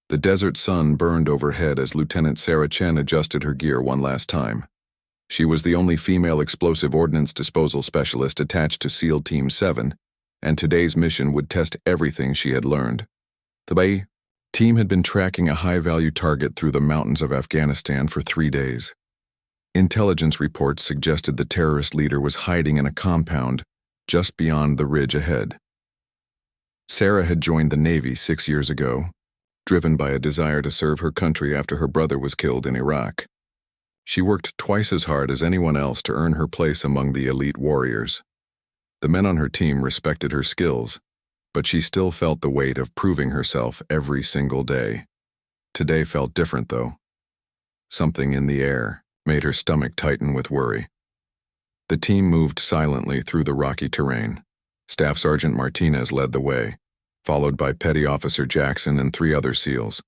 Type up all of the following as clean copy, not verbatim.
The desert sun burned overhead as Lieutenant Sarah Chen adjusted her gear one last time. She was the only female explosive ordnance disposal specialist attached to SEAL Team 7, and today's mission would test everything she had learned. The Bay team had been tracking a high-value target through the mountains of Afghanistan for 3 days. Intelligence reports suggested the terrorist leader was hiding in a compound just beyond the ridge ahead. Sarah had joined the Navy 6 years ago, driven by a desire to serve her country after her brother was killed in Iraq. She worked twice as hard as anyone else to earn her place among the elite warriors. The men on her team respected her skills, but she still felt the weight of proving herself every single day. Today felt different, though. Something in the air made her stomach tighten with worry. The team moved silently through the rocky terrain. Staff Sergeant Martinez led the way, followed by Petty Officer Jackson and 3 other SEALs.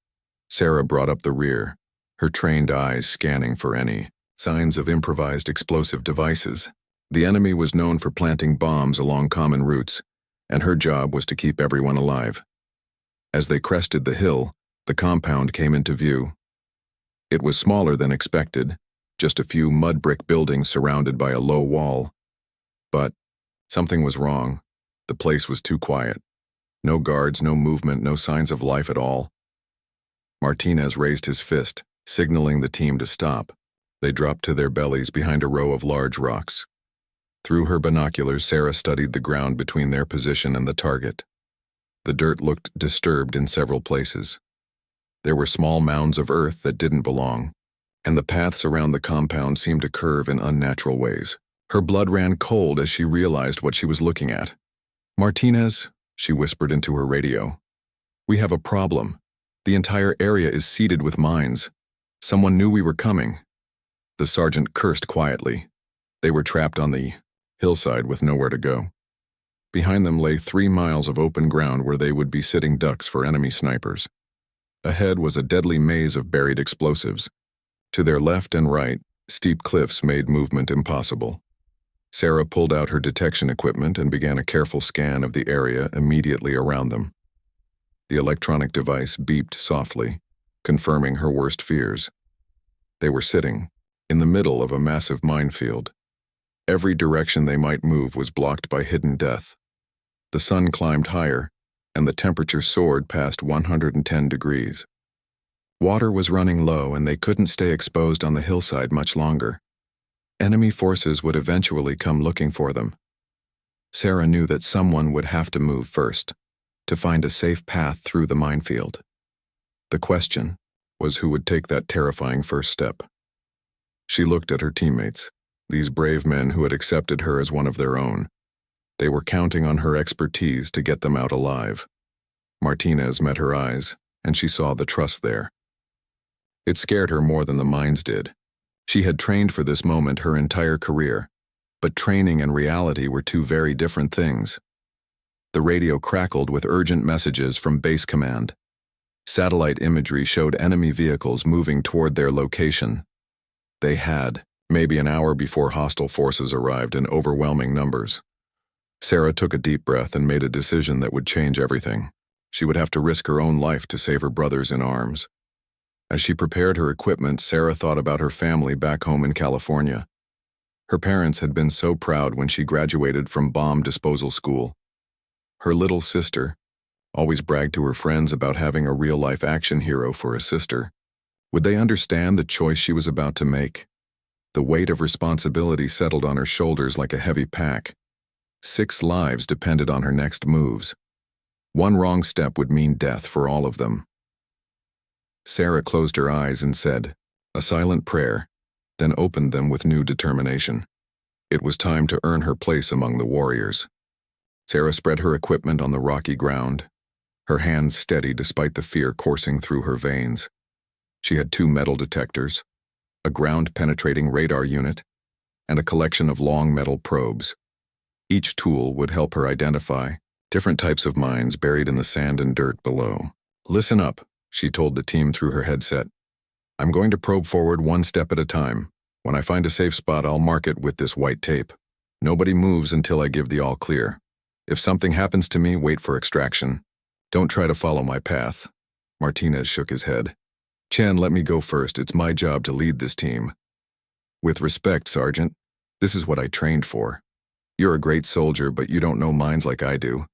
Sarah brought up the rear, her trained eyes scanning for any signs of improvised explosive devices. The enemy was known for planting bombs along common routes, and her job was to keep everyone alive. As they crested the hill, the compound came into view. It was smaller than expected, just a few mud brick buildings surrounded by a low wall. But something was wrong. The place was too quiet. No guards, no movement, no signs of life at all. Martinez raised his fist, signaling the team to stop. They dropped to their bellies behind a row of large rocks. Through her binoculars, Sarah studied the ground between their position and the target. The dirt looked disturbed in several places. There were small mounds of earth that didn't belong, and the paths around the compound seemed to curve in unnatural ways. Her blood ran cold as she realized what she was looking at. "Martinez," she whispered into her radio, "we have a problem. The entire area is seeded with mines. Someone knew we were coming." The sergeant cursed quietly. They were trapped on the hillside with nowhere to go. Behind them lay 3 miles of open ground where they would be sitting ducks for enemy snipers. Ahead was a deadly maze of buried explosives. To their left and right, steep cliffs made movement impossible. Sarah pulled out her detection equipment and began a careful scan of the area immediately around them. The electronic device beeped softly, confirming her worst fears. They were sitting in the middle of a massive minefield. Every direction they might move was blocked by hidden death. The sun climbed higher, and the temperature soared past 110 degrees. Water was running low, and they couldn't stay exposed on the hillside much longer. Enemy forces would eventually come looking for them. Sarah knew that someone would have to move first, to find a safe path through the minefield. The question was who would take that terrifying first step. She looked at her teammates, these brave men who had accepted her as one of their own. They were counting on her expertise to get them out alive. Martinez met her eyes, and she saw the trust there. It scared her more than the mines did. She had trained for this moment her entire career, but training and reality were two very different things. The radio crackled with urgent messages from base command. Satellite imagery showed enemy vehicles moving toward their location. They had, maybe an hour before hostile forces arrived in overwhelming numbers. Sarah took a deep breath and made a decision that would change everything. She would have to risk her own life to save her brothers in arms. As she prepared her equipment, Sarah thought about her family back home in California. Her parents had been so proud when she graduated from bomb disposal school. Her little sister always bragged to her friends about having a real-life action hero for a sister. Would they understand the choice she was about to make? The weight of responsibility settled on her shoulders like a heavy pack. 6 lives depended on her next moves. One wrong step would mean death for all of them. Sarah closed her eyes and said a silent prayer, then opened them with new determination. It was time to earn her place among the warriors. Sarah spread her equipment on the rocky ground, her hands steady despite the fear coursing through her veins. She had 2 metal detectors, a ground-penetrating radar unit, and a collection of long metal probes. Each tool would help her identify different types of mines buried in the sand and dirt below. "Listen up," she told the team through her headset. "I'm going to probe forward 1 step at a time. When I find a safe spot, I'll mark it with this white tape. Nobody moves until I give the all clear. If something happens to me, wait for extraction. Don't try to follow my path. Martinez shook his head. Chen, let me go first. It's my job to lead this team. With respect, Sergeant, this is what I trained for. You're a great soldier, but you don't know mines like I do.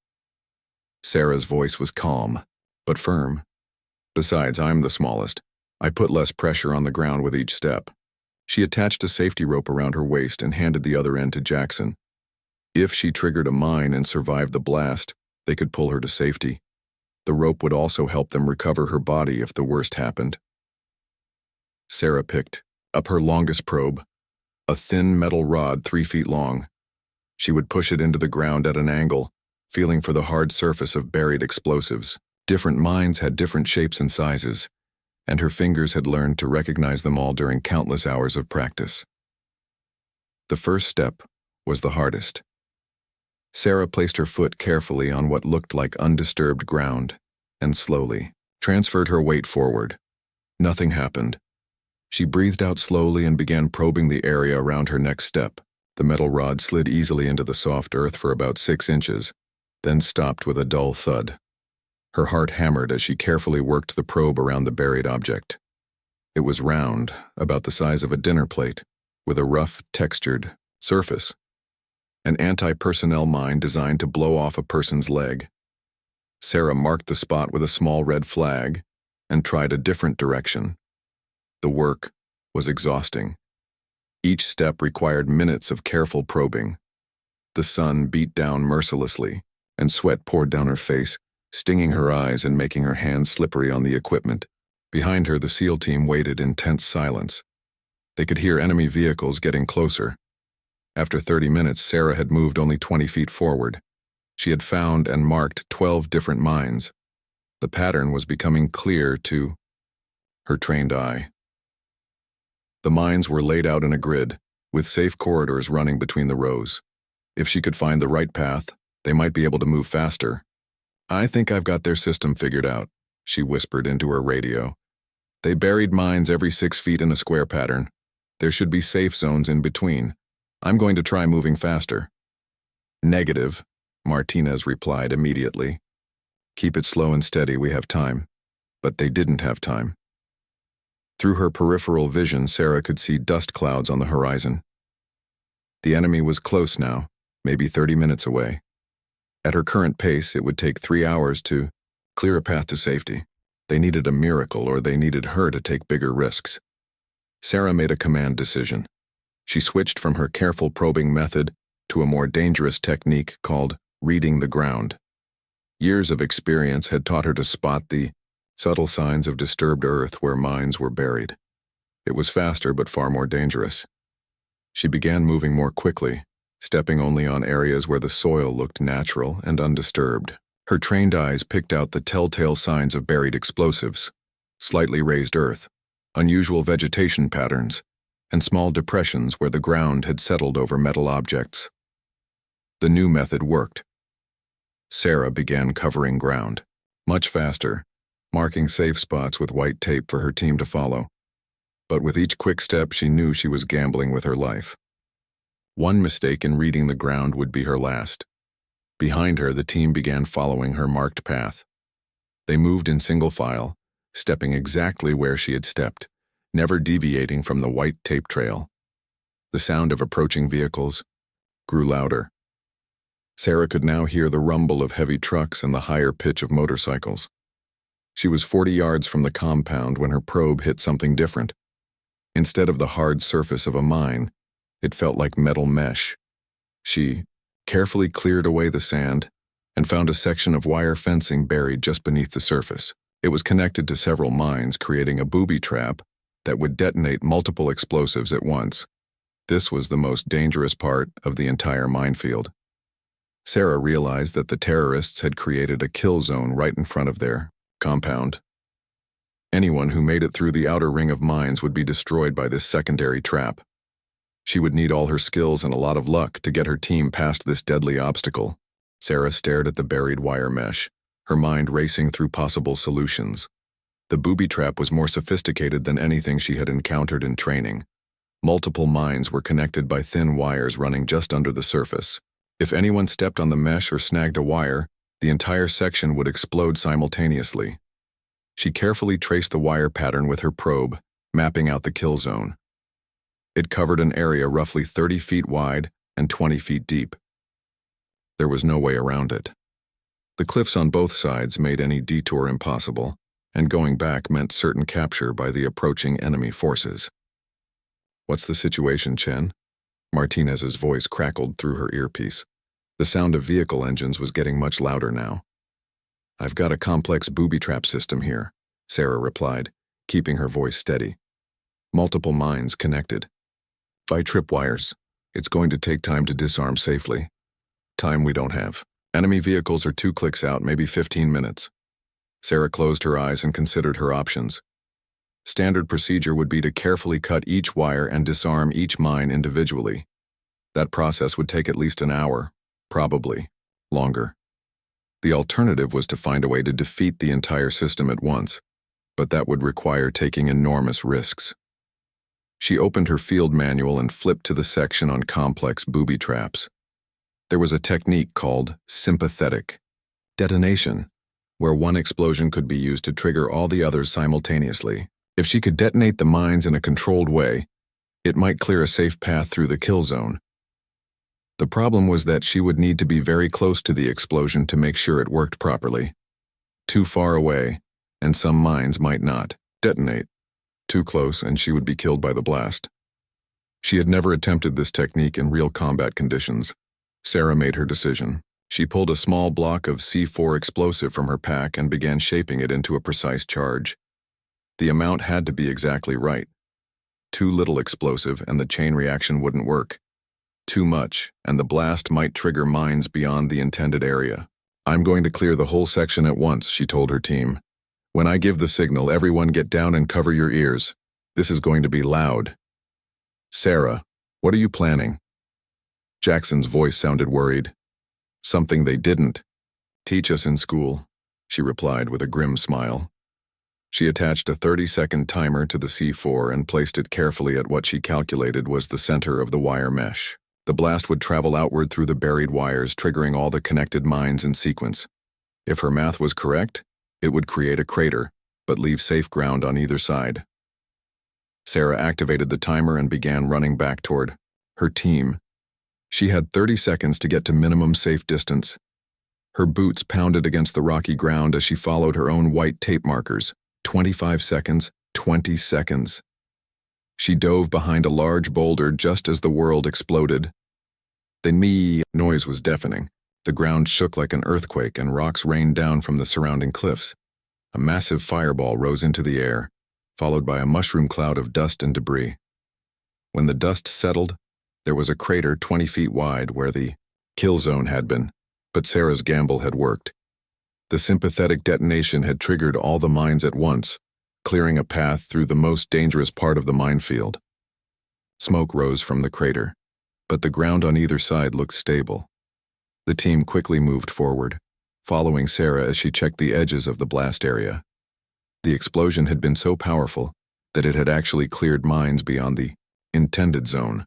Sarah's voice was calm, but firm. Besides, I'm the smallest. I put less pressure on the ground with each step. She attached a safety rope around her waist and handed the other end to Jackson. If she triggered a mine and survived the blast, they could pull her to safety. The rope would also help them recover her body if the worst happened. Sarah picked up her longest probe, a thin metal rod 3 feet long. She would push it into the ground at an angle, feeling for the hard surface of buried explosives. Different mines had different shapes and sizes, and her fingers had learned to recognize them all during countless hours of practice. The first step was the hardest. Sarah placed her foot carefully on what looked like undisturbed ground and slowly transferred her weight forward. Nothing happened. She breathed out slowly and began probing the area around her next step. The metal rod slid easily into the soft earth for about 6 inches, then stopped with a dull thud. Her heart hammered as she carefully worked the probe around the buried object. It was round, about the size of a dinner plate, with a rough, textured surface. An anti-personnel mine designed to blow off a person's leg. Sarah marked the spot with a small red flag and tried a different direction. The work was exhausting. Each step required minutes of careful probing. The sun beat down mercilessly, and sweat poured down her face, stinging her eyes and making her hands slippery on the equipment. Behind her, the SEAL team waited in tense silence. They could hear enemy vehicles getting closer. After 30 minutes, Sarah had moved only 20 feet forward. She had found and marked 12 different mines. The pattern was becoming clear to her trained eye. The mines were laid out in a grid, with safe corridors running between the rows. If she could find the right path, they might be able to move faster. I think I've got their system figured out, she whispered into her radio. They buried mines every 6 feet in a square pattern. There should be safe zones in between. I'm going to try moving faster. Negative, Martinez replied immediately. Keep it slow and steady, we have time. But they didn't have time. Through her peripheral vision, Sarah could see dust clouds on the horizon. The enemy was close now, maybe 30 minutes away. At her current pace, it would take 3 hours to clear a path to safety. They needed a miracle, or they needed her to take bigger risks. Sarah made a command decision. She switched from her careful probing method to a more dangerous technique called reading the ground. Years of experience had taught her to spot the subtle signs of disturbed earth where mines were buried. It was faster but far more dangerous. She began moving more quickly, stepping only on areas where the soil looked natural and undisturbed. Her trained eyes picked out the telltale signs of buried explosives, slightly raised earth, unusual vegetation patterns, and small depressions where the ground had settled over metal objects. The new method worked. Sarah began covering ground, much faster, marking safe spots with white tape for her team to follow. But with each quick step, she knew she was gambling with her life. One mistake in reading the ground would be her last. Behind her, the team began following her marked path. They moved in single file, stepping exactly where she had stepped, never deviating from the white tape trail. The sound of approaching vehicles grew louder. Sarah could now hear the rumble of heavy trucks and the higher pitch of motorcycles. She was 40 yards from the compound when her probe hit something different. Instead of the hard surface of a mine, it felt like metal mesh. She carefully cleared away the sand and found a section of wire fencing buried just beneath the surface. It was connected to several mines, creating a booby trap that would detonate multiple explosives at once. This was the most dangerous part of the entire minefield. Sarah realized that the terrorists had created a kill zone right in front of their compound. Anyone who made it through the outer ring of mines would be destroyed by this secondary trap. She would need all her skills and a lot of luck to get her team past this deadly obstacle. Sarah stared at the buried wire mesh, her mind racing through possible solutions. The booby trap was more sophisticated than anything she had encountered in training. Multiple mines were connected by thin wires running just under the surface. If anyone stepped on the mesh or snagged a wire, the entire section would explode simultaneously. She carefully traced the wire pattern with her probe, mapping out the kill zone. It covered an area roughly 30 feet wide and 20 feet deep. There was no way around it. The cliffs on both sides made any detour impossible, and going back meant certain capture by the approaching enemy forces. "What's the situation, Chen?" Martinez's voice crackled through her earpiece. The sound of vehicle engines was getting much louder now. "I've got a complex booby trap system here," Sarah replied, keeping her voice steady. "Multiple mines connected. By tripwires. It's going to take time to disarm safely. Time we don't have. Enemy vehicles are 2 clicks out, maybe 15 minutes. Sarah closed her eyes and considered her options. Standard procedure would be to carefully cut each wire and disarm each mine individually. That process would take at least an hour, probably longer. The alternative was to find a way to defeat the entire system at once, but that would require taking enormous risks. She opened her field manual and flipped to the section on complex booby traps. There was a technique called sympathetic detonation, where one explosion could be used to trigger all the others simultaneously. If she could detonate the mines in a controlled way, it might clear a safe path through the kill zone. The problem was that she would need to be very close to the explosion to make sure it worked properly. Too far away, and some mines might not detonate. Too close, and she would be killed by the blast. She had never attempted this technique in real combat conditions. Sarah made her decision. She pulled a small block of C4 explosive from her pack and began shaping it into a precise charge. The amount had to be exactly right. Too little explosive and the chain reaction wouldn't work. Too much, and the blast might trigger mines beyond the intended area. "I'm going to clear the whole section at once," she told her team. "When I give the signal, everyone get down and cover your ears. This is going to be loud." "Sarah, what are you planning?" Jackson's voice sounded worried. "Something they didn't teach us in school," she replied with a grim smile. She attached a 30-second timer to the C4 and placed it carefully at what she calculated was the center of the wire mesh. The blast would travel outward through the buried wires, triggering all the connected mines in sequence. If her math was correct, it would create a crater, but leave safe ground on either side. Sarah activated the timer and began running back toward her team. She had 30 seconds to get to minimum safe distance. Her boots pounded against the rocky ground as she followed her own white tape markers. 25 seconds, 20 seconds. She dove behind a large boulder just as the world exploded. The noise was deafening. The ground shook like an earthquake and rocks rained down from the surrounding cliffs. A massive fireball rose into the air, followed by a mushroom cloud of dust and debris. When the dust settled, there was a crater 20 feet wide where the kill zone had been, but Sarah's gamble had worked. The sympathetic detonation had triggered all the mines at once, clearing a path through the most dangerous part of the minefield. Smoke rose from the crater, but the ground on either side looked stable. The team quickly moved forward, following Sarah as she checked the edges of the blast area. The explosion had been so powerful that it had actually cleared mines beyond the intended zone.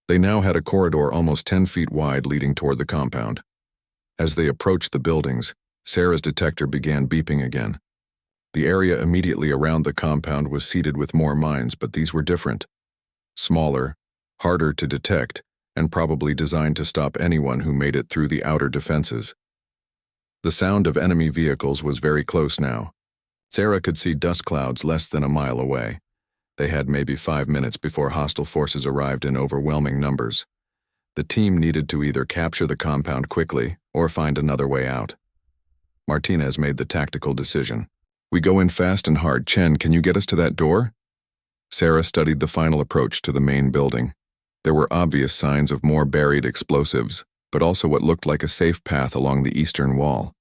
They now had a corridor almost 10 feet wide leading toward the compound. As they approached the buildings, Sarah's detector began beeping again. The area immediately around the compound was seeded with more mines, but these were different. Smaller, harder to detect, and probably designed to stop anyone who made it through the outer defenses. The sound of enemy vehicles was very close now. Sarah could see dust clouds less than a mile away. They had maybe 5 minutes before hostile forces arrived in overwhelming numbers. The team needed to either capture the compound quickly or find another way out. Martinez made the tactical decision. "We go in fast and hard. Chen, can you get us to that door?" Sarah studied the final approach to the main building. There were obvious signs of more buried explosives, but also what looked like a safe path along the eastern wall.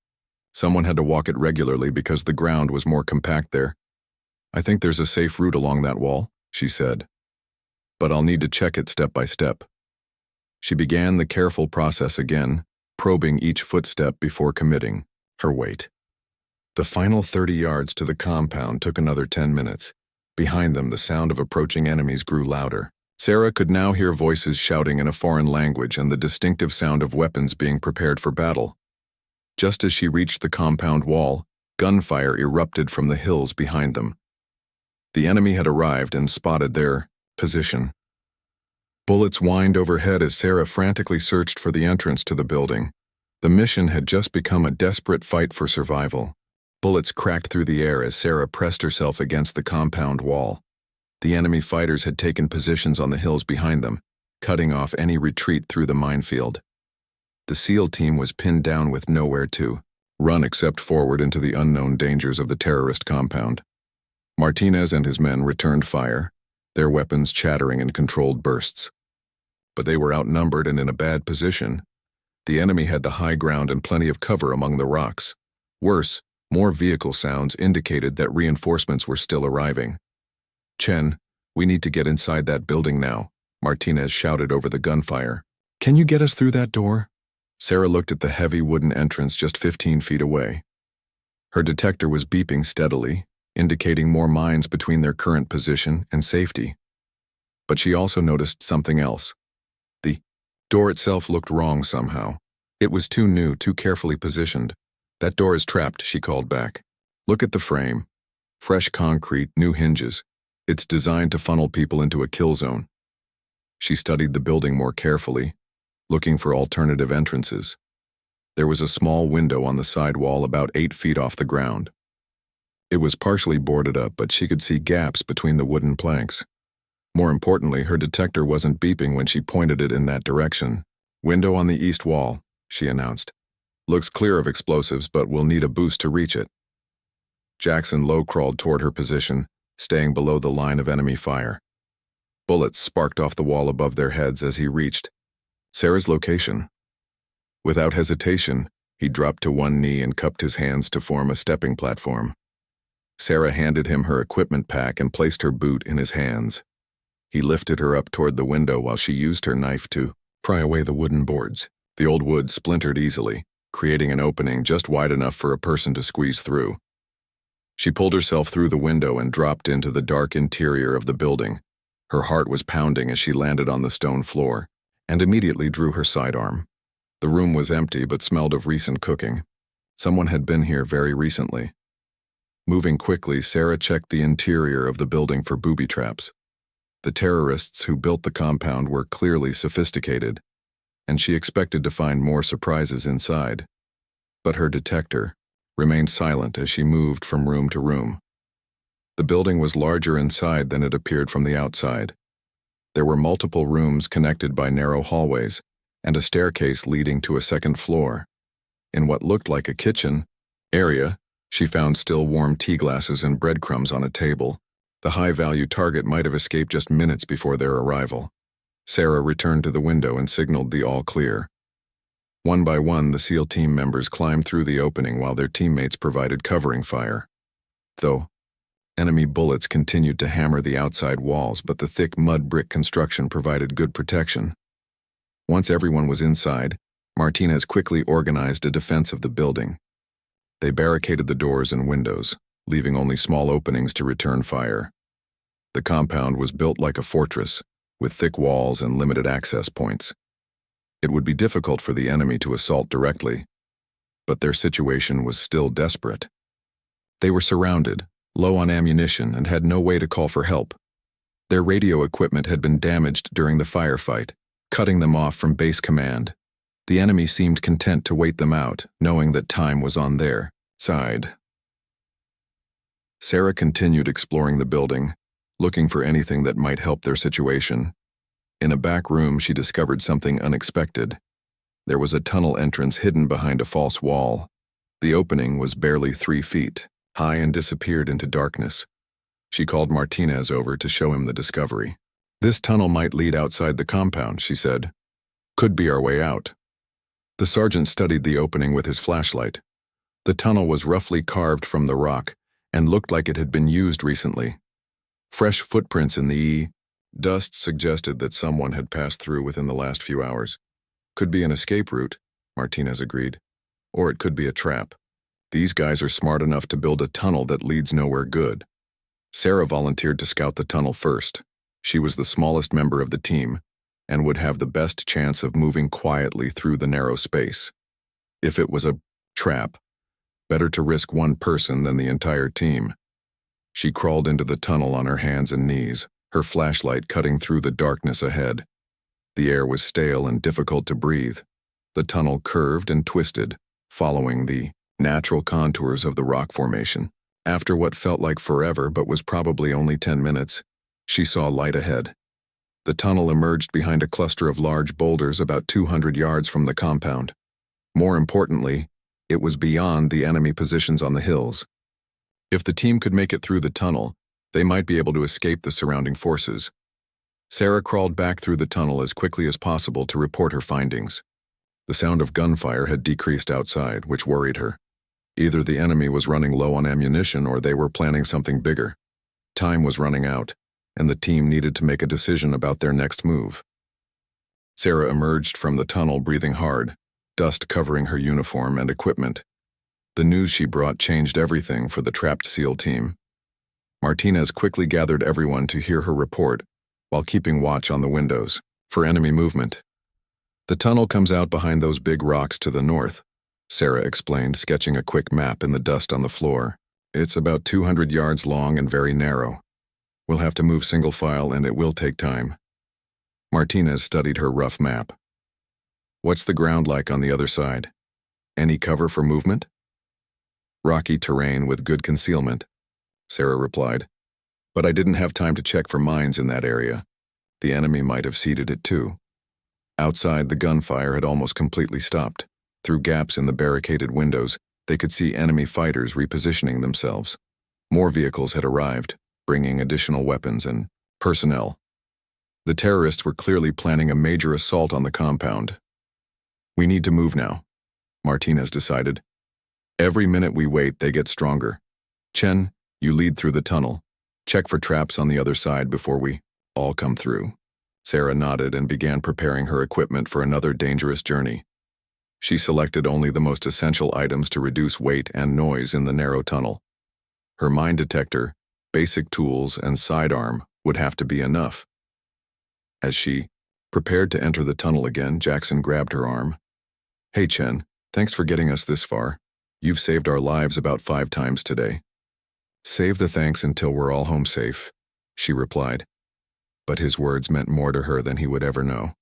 Someone had to walk it regularly because the ground was more compact there. "I think there's a safe route along that wall," she said. "But I'll need to check it step by step." She began the careful process again, probing each footstep before committing her weight. The final 30 yards to the compound took another 10 minutes. Behind them, the sound of approaching enemies grew louder. Sarah could now hear voices shouting in a foreign language and the distinctive sound of weapons being prepared for battle. Just as she reached the compound wall, Gunfire erupted from the hills behind them. The enemy had arrived and spotted their position. Bullets whined overhead as Sarah frantically searched for the entrance to the building. The mission had just become a desperate fight for survival. Bullets cracked through the air as Sarah pressed herself against the compound wall. The enemy fighters had taken positions on the hills behind them, cutting off any retreat through the minefield. The SEAL team was pinned down with nowhere to run except forward into the unknown dangers of the terrorist compound. Martinez and his men returned fire, their weapons chattering in controlled bursts. But they were outnumbered and in a bad position. The enemy had the high ground and plenty of cover among the rocks. Worse, more vehicle sounds indicated that reinforcements were still arriving. "Chen, we need to get inside that building now," Martinez shouted over the gunfire. "Can you get us through that door?" Sarah looked at the heavy wooden entrance just 15 feet away. Her detector was beeping steadily, indicating more mines between their current position and safety. But she also noticed something else. The door itself looked wrong somehow. It was too new, too carefully positioned. "That door is trapped," she called back. "Look at the frame. Fresh concrete, new hinges. It's designed to funnel people into a kill zone." She studied the building more carefully, looking for alternative entrances. There was a small window on the side wall about 8 feet off the ground. It was partially boarded up, but she could see gaps between the wooden planks. More importantly, her detector wasn't beeping when she pointed it in that direction. "Window on the east wall," she announced. "Looks clear of explosives, but we'll need a boost to reach it." Jackson low-crawled toward her position, staying below the line of enemy fire. Bullets sparked off the wall above their heads as he reached Sarah's location. Without hesitation, he dropped to one knee and cupped his hands to form a stepping platform. Sarah handed him her equipment pack and placed her boot in his hands. He lifted her up toward the window while she used her knife to pry away the wooden boards. The old wood splintered easily, creating an opening just wide enough for a person to squeeze through. She pulled herself through the window and dropped into the dark interior of the building. Her heart was pounding as she landed on the stone floor, and immediately drew her sidearm. The room was empty but smelled of recent cooking. Someone had been here very recently. Moving quickly, Sarah checked the interior of the building for booby traps. The terrorists who built the compound were clearly sophisticated, and she expected to find more surprises inside. But her detector remained silent as she moved from room to room. The building was larger inside than it appeared from the outside. There were multiple rooms connected by narrow hallways, and a staircase leading to a second floor. In what looked like a kitchen area, she found still warm tea glasses and breadcrumbs on a table. The high-value target might have escaped just minutes before their arrival. Sarah returned to the window and signaled the all clear. One by one, the SEAL team members climbed through the opening while their teammates provided covering fire. Though enemy bullets continued to hammer the outside walls, but the thick mud brick construction provided good protection. Once everyone was inside, Martinez quickly organized a defense of the building. They barricaded the doors and windows, leaving only small openings to return fire. The compound was built like a fortress, with thick walls and limited access points. It would be difficult for the enemy to assault directly, but their situation was still desperate. They were surrounded, low on ammunition, and had no way to call for help. Their radio equipment had been damaged during the firefight, cutting them off from base command. The enemy seemed content to wait them out, knowing that time was on their side. Sarah continued exploring the building, looking for anything that might help their situation. In a back room, she discovered something unexpected. There was a tunnel entrance hidden behind a false wall. The opening was barely 3 feet high and disappeared into darkness. She called Martinez over to show him the discovery. "This tunnel might lead outside the compound," she said. "Could be our way out." The sergeant studied the opening with his flashlight. The tunnel was roughly carved from the rock and looked like it had been used recently. Fresh footprints in the dust suggested that someone had passed through within the last few hours. "Could be an escape route," Martinez agreed. "Or it could be a trap. These guys are smart enough to build a tunnel that leads nowhere good." Sarah volunteered to scout the tunnel first. She was the smallest member of the team and would have the best chance of moving quietly through the narrow space. If it was a trap, Better to risk one person than the entire team. She crawled into the tunnel on her hands and knees, her flashlight cutting through the darkness ahead. The air was stale and difficult to breathe. The tunnel curved and twisted, following the natural contours of the rock formation. After what felt like forever but was probably only 10 minutes, she saw light ahead. The tunnel emerged behind a cluster of large boulders about 200 yards from the compound. More importantly, it was beyond the enemy positions on the hills. If the team could make it through the tunnel, they might be able to escape the surrounding forces. Sarah crawled back through the tunnel as quickly as possible to report her findings. The sound of gunfire had decreased outside, which worried her. Either the enemy was running low on ammunition or they were planning something bigger. Time was running out, and the team needed to make a decision about their next move. Sarah emerged from the tunnel breathing hard, dust covering her uniform and equipment. The news she brought changed everything for the trapped SEAL team. Martinez quickly gathered everyone to hear her report, while keeping watch on the windows for enemy movement. The tunnel comes out behind those big rocks to the north, Sarah explained, sketching a quick map in the dust on the floor. It's about 200 yards long and very narrow. We'll have to move single file and it will take time. Martinez studied her rough map. What's the ground like on the other side? Any cover for movement? Rocky terrain with good concealment, Sarah replied. But I didn't have time to check for mines in that area. The enemy might have seeded it too. Outside, the gunfire had almost completely stopped. Through gaps in the barricaded windows, they could see enemy fighters repositioning themselves. More vehicles had arrived, bringing additional weapons and personnel. The terrorists were clearly planning a major assault on the compound. We need to move now, Martinez decided. Every minute we wait, they get stronger. Chen, you lead through the tunnel. Check for traps on the other side before we all come through. Sarah nodded and began preparing her equipment for another dangerous journey. She selected only the most essential items to reduce weight and noise in the narrow tunnel. Her mine detector, basic tools, and sidearm would have to be enough. As she prepared to enter the tunnel again, Jackson grabbed her arm. Hey Chen, thanks for getting us this far. You've saved our lives about 5 times today. Save the thanks until we're all home safe, she replied. But his words meant more to her than he would ever know.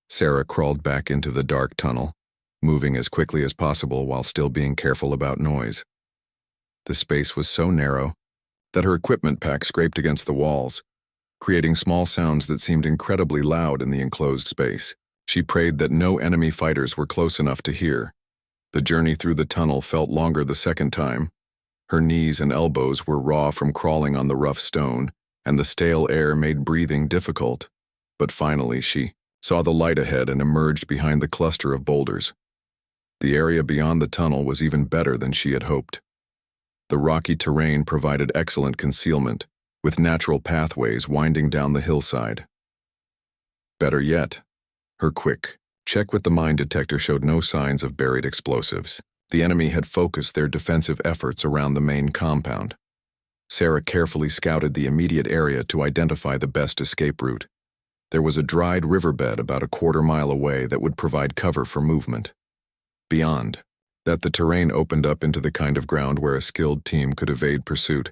Sarah crawled back into the dark tunnel, moving as quickly as possible while still being careful about noise. The space was so narrow that her equipment pack scraped against the walls, creating small sounds that seemed incredibly loud in the enclosed space. She prayed that no enemy fighters were close enough to hear. The journey through the tunnel felt longer the second time. Her knees and elbows were raw from crawling on the rough stone, and the stale air made breathing difficult. But finally she saw the light ahead and emerged behind the cluster of boulders. The area beyond the tunnel was even better than she had hoped. The rocky terrain provided excellent concealment, with natural pathways winding down the hillside. Better yet, her quick check with the mine detector showed no signs of buried explosives. The enemy had focused their defensive efforts around the main compound. Sarah carefully scouted the immediate area to identify the best escape route. There was a dried riverbed about a quarter-mile away that would provide cover for movement. Beyond that, the terrain opened up into the kind of ground where a skilled team could evade pursuit.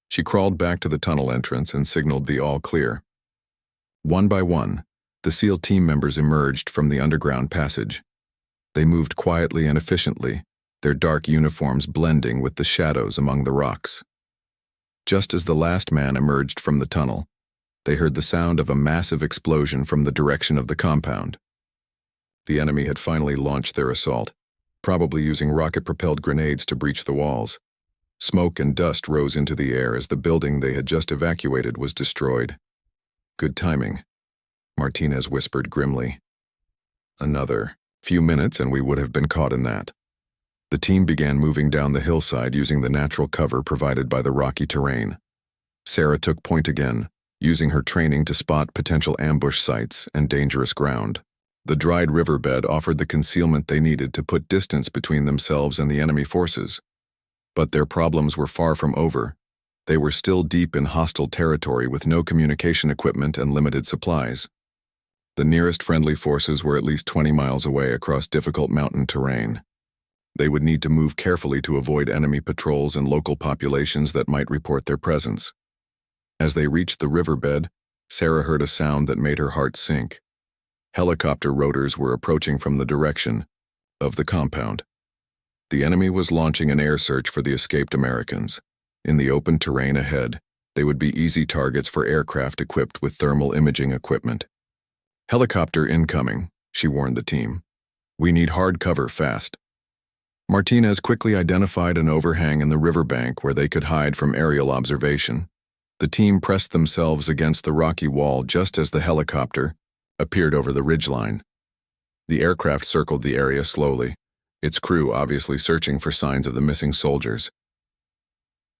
She crawled back to the tunnel entrance and signaled the all clear. One by one, the SEAL team members emerged from the underground passage. They moved quietly and efficiently, their dark uniforms blending with the shadows among the rocks. Just as the last man emerged from the tunnel, they heard the sound of a massive explosion from the direction of the compound. The enemy had finally launched their assault, probably using rocket-propelled grenades to breach the walls. Smoke and dust rose into the air as the building they had just evacuated was destroyed. Good timing, Martinez whispered grimly. Another few minutes and we would have been caught in that. The team began moving down the hillside using the natural cover provided by the rocky terrain. Sarah took point again, using her training to spot potential ambush sites and dangerous ground. The dried riverbed offered the concealment they needed to put distance between themselves and the enemy forces. But their problems were far from over. They were still deep in hostile territory with no communication equipment and limited supplies. The nearest friendly forces were at least 20 miles away across difficult mountain terrain. They would need to move carefully to avoid enemy patrols and local populations that might report their presence. As they reached the riverbed, Sarah heard a sound that made her heart sink. Helicopter rotors were approaching from the direction of the compound. The enemy was launching an air search for the escaped Americans. In the open terrain ahead, they would be easy targets for aircraft equipped with thermal imaging equipment. "Helicopter incoming," she warned the team. "We need hard cover fast." Martinez quickly identified an overhang in the riverbank where they could hide from aerial observation. The team pressed themselves against the rocky wall just as the helicopter appeared over the ridgeline. The aircraft circled the area slowly, its crew obviously searching for signs of the missing soldiers.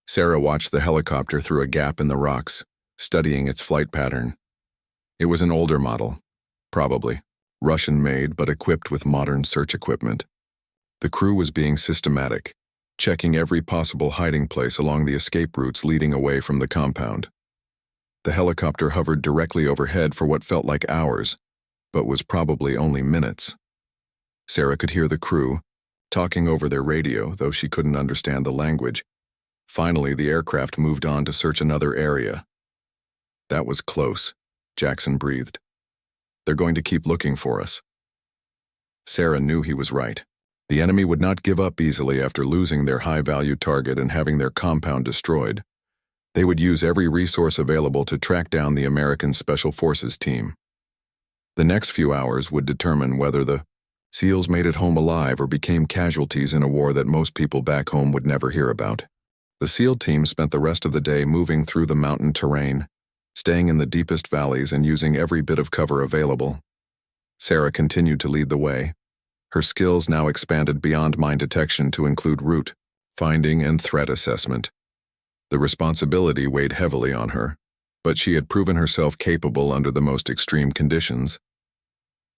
Sarah watched the helicopter through a gap in the rocks, studying its flight pattern. It was an older model, probably Russian-made but equipped with modern search equipment. The crew was being systematic, checking every possible hiding place along the escape routes leading away from the compound. The helicopter hovered directly overhead for what felt like hours, but was probably only minutes. Sarah could hear the crew talking over their radio, though she couldn't understand the language. Finally, the aircraft moved on to search another area. "That was close," Jackson breathed. "They're going to keep looking for us." Sarah knew he was right. The enemy would not give up easily after losing their high-value target and having their compound destroyed. They would use every resource available to track down the American Special Forces team. The next few hours would determine whether the SEALs made it home alive or became casualties in a war that most people back home would never hear about. The SEAL team spent the rest of the day moving through the mountain terrain, staying in the deepest valleys and using every bit of cover available. Sarah continued to lead the way. Her skills now expanded beyond mine detection to include route finding and threat assessment. The responsibility weighed heavily on her, but she had proven herself capable under the most extreme conditions.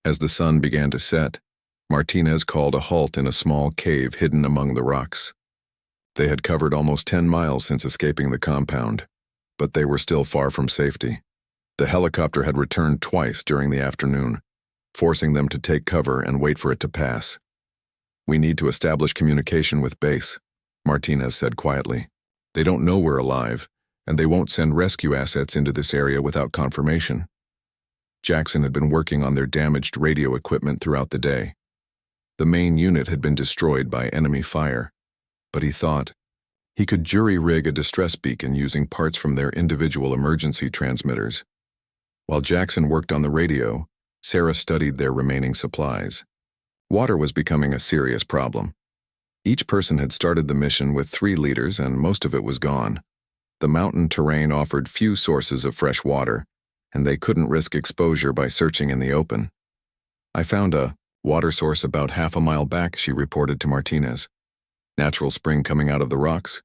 As the sun began to set, Martinez called a halt in a small cave hidden among the rocks. They had covered almost 10 miles since escaping the compound, but they were still far from safety. The helicopter had returned twice during the afternoon, forcing them to take cover and wait for it to pass. "We need to establish communication with base," Martinez said quietly. "They don't know we're alive, and they won't send rescue assets into this area without confirmation." Jackson had been working on their damaged radio equipment throughout the day. The main unit had been destroyed by enemy fire, but he thought he could jury-rig a distress beacon using parts from their individual emergency transmitters. While Jackson worked on the radio, Sarah studied their remaining supplies. Water was becoming a serious problem. Each person had started the mission with 3 liters and most of it was gone. The mountain terrain offered few sources of fresh water, and they couldn't risk exposure by searching in the open. "I found a water source about half a mile back," she reported to Martinez. "Natural spring coming out of the rocks,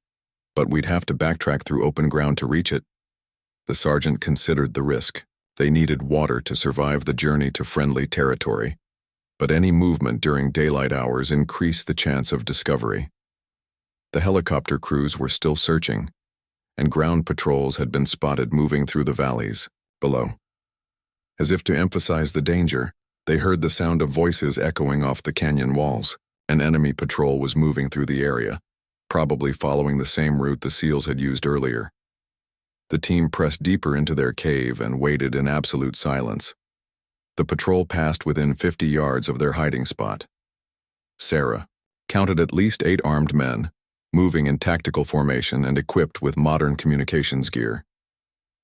but we'd have to backtrack through open ground to reach it." The sergeant considered the risk. They needed water to survive the journey to friendly territory, but any movement during daylight hours increased the chance of discovery. The helicopter crews were still searching, and ground patrols had been spotted moving through the valleys below. As if to emphasize the danger, they heard the sound of voices echoing off the canyon walls. An enemy patrol was moving through the area, probably following the same route the SEALs had used earlier. The team pressed deeper into their cave and waited in absolute silence. The patrol passed within 50 yards of their hiding spot. Sarah counted at least 8 armed men, moving in tactical formation and equipped with modern communications gear.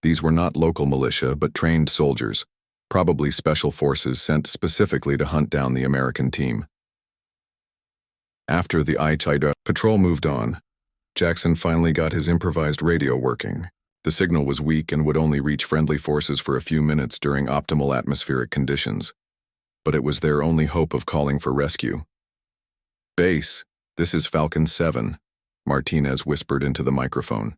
These were not local militia but trained soldiers, probably special forces sent specifically to hunt down the American team. After the Itaida patrol moved on, Jackson finally got his improvised radio working. The signal was weak and would only reach friendly forces for a few minutes during optimal atmospheric conditions, but it was their only hope of calling for rescue. "Base, this is Falcon 7, Martinez whispered into the microphone.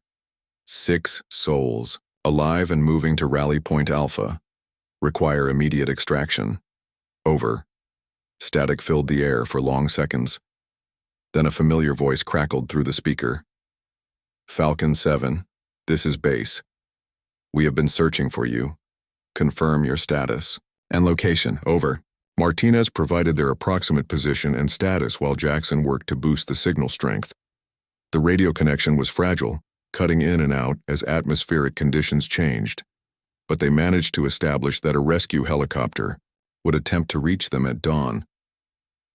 6 souls, alive and moving to Rally Point Alpha. Require immediate extraction. Over." Static filled the air for long seconds. Then a familiar voice crackled through the speaker. "Falcon 7. This is base. We have been searching for you. Confirm your status and location. Over." Martinez provided their approximate position and status while Jackson worked to boost the signal strength. The radio connection was fragile, cutting in and out as atmospheric conditions changed, but they managed to establish that a rescue helicopter would attempt to reach them at dawn.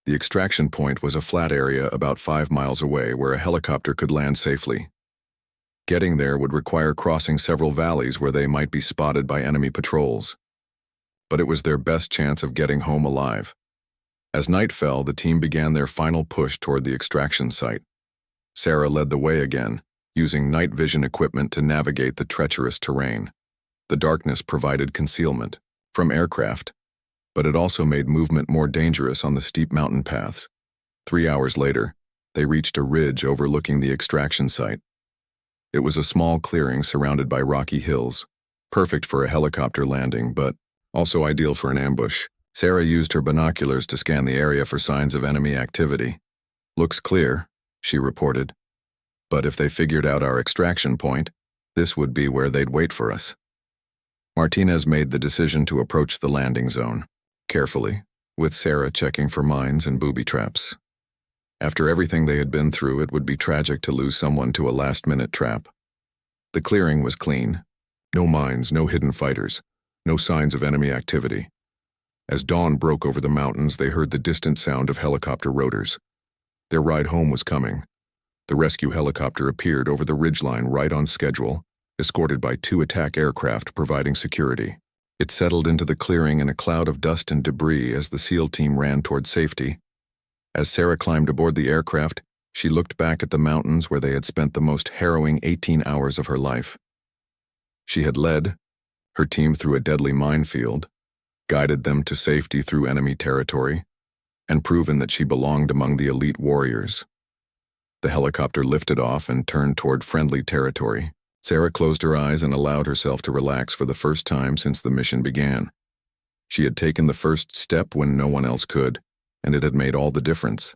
The extraction point was a flat area about 5 miles away where a helicopter could land safely. Getting there would require crossing several valleys where they might be spotted by enemy patrols. But it was their best chance of getting home alive. As night fell, the team began their final push toward the extraction site. Sarah led the way again, using night vision equipment to navigate the treacherous terrain. The darkness provided concealment from aircraft, but it also made movement more dangerous on the steep mountain paths. 3 hours later, they reached a ridge overlooking the extraction site. It was a small clearing surrounded by rocky hills, perfect for a helicopter landing, but also ideal for an ambush. Sarah used her binoculars to scan the area for signs of enemy activity. "Looks clear," she reported. "But if they figured out our extraction point, this would be where they'd wait for us." Martinez made the decision to approach the landing zone carefully, with Sarah checking for mines and booby traps. After everything they had been through, it would be tragic to lose someone to a last-minute trap. The clearing was clean. No mines, no hidden fighters, no signs of enemy activity. As dawn broke over the mountains, they heard the distant sound of helicopter rotors. Their ride home was coming. The rescue helicopter appeared over the ridgeline right on schedule, escorted by 2 attack aircraft providing security. It settled into the clearing in a cloud of dust and debris as the SEAL team ran toward safety. As Sarah climbed aboard the aircraft, she looked back at the mountains where they had spent the most harrowing 18 hours of her life. She had led her team through a deadly minefield, guided them to safety through enemy territory, and proven that she belonged among the elite warriors. The helicopter lifted off and turned toward friendly territory. Sarah closed her eyes and allowed herself to relax for the first time since the mission began. She had taken the first step when no one else could, and it had made all the difference.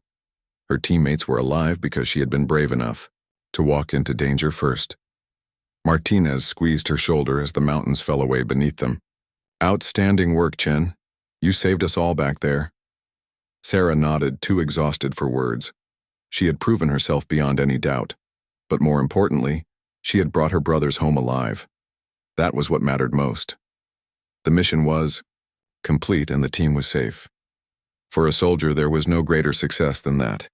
Her teammates were alive because she had been brave enough to walk into danger first. Martinez squeezed her shoulder as the mountains fell away beneath them. "Outstanding work, Chen. You saved us all back there." Sarah nodded, too exhausted for words. She had proven herself beyond any doubt. But more importantly, she had brought her brothers home alive. That was what mattered most. The mission was complete and the team was safe. For a soldier, there was no greater success than that.